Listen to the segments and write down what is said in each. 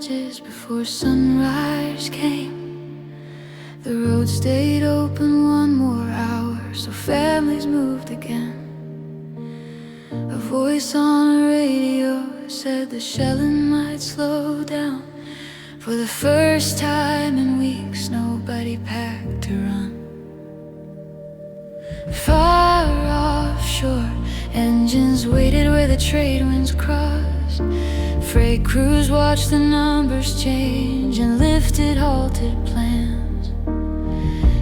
just before sunrise came. The road stayed open one more hour, so families moved again. A voice on the radio said the shelling might slow down. For the first time in weeks, nobody packed to run. Far offshore, engines waited where the trade winds crossed. Freight crews watched the numbers change and lifted halted plans.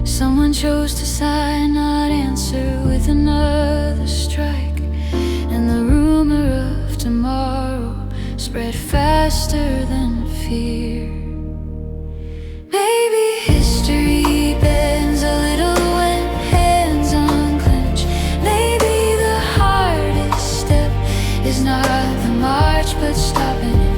Someone chose to sign, not answer, with another strike. And the rumor of tomorrow spread faster than fear. Maybe history bends a little when hands unclench. Maybe the hardest step is not the march, but stopping it.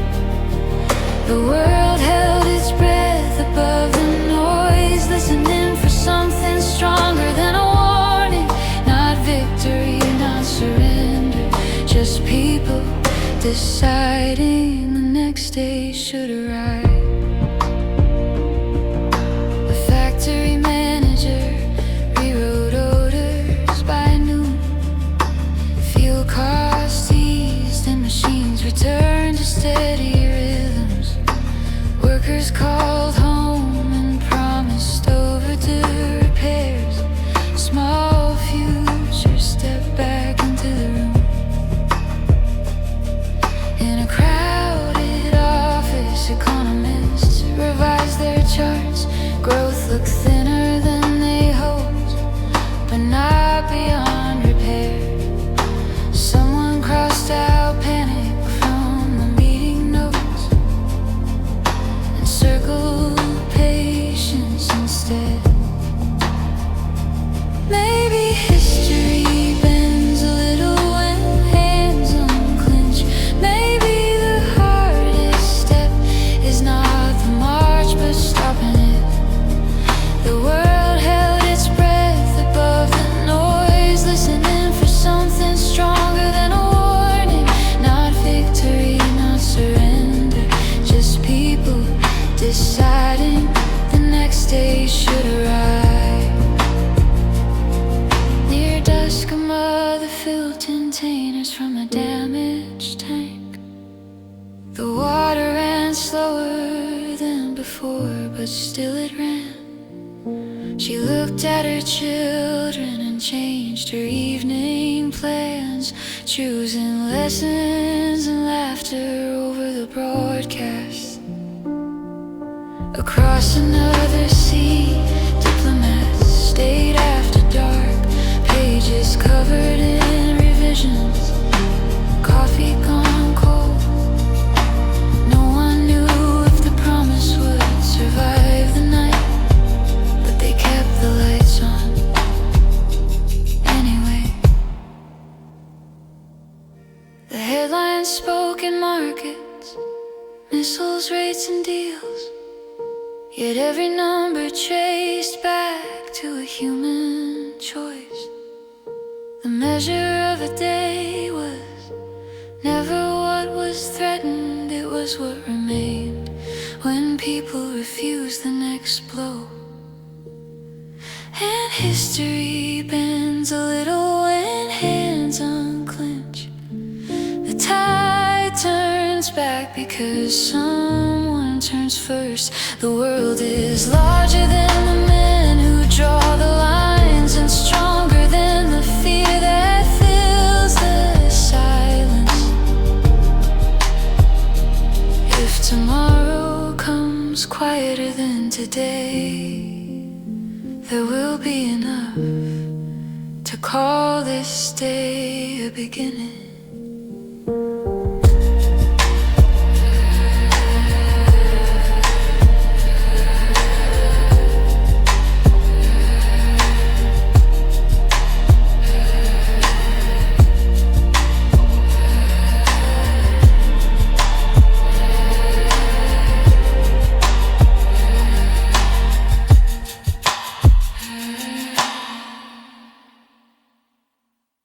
The world held its breath above the noise, listening for something stronger than a warning. Not victory, not surrender, just people deciding the next day should arrive. The factory manager rewrote orders by noon. Fuel costs eased and machines returned to steady rhythms. Workers called home and promised overdue repairs. Small future stepped back into the room. In a crowded office, economists revised their charts. Growth looked thinner than they hoped, but not beyond repair. Someone crossed out panic from the meeting notes and circled patience instead. Maybe history bends a little when hands unclench. Maybe the hardest step is not the march, but stopping it. The world held its breath above the noise, listening for something stronger than a warning. Not victory, not surrender, just people deciding the next day should arrive. Near dusk, a mother filled containers from a damaged tank. The water ran slower than before, but still it ran. She looked at her children and changed her evening plans, choosing lessons and laughter over the broadcast. Across another sea, diplomats stayed after dark, pages covered in revisions, coffee gone cold. No one knew if the promise would survive the night, but they kept the lights on anyway. The headlines spoke in markets, missiles, rates, and deals. Yet every number traced back to a human choice. The measure of a day was never what was threatened, it was what remained when people refused the next blow. And history bends a little when hands unclench. The tide turns back because someone turns first. The world is larger than the men who draw the lines, and stronger than the fear that fills the silence. If tomorrow comes quieter than today, there will be enough to call this day a beginning.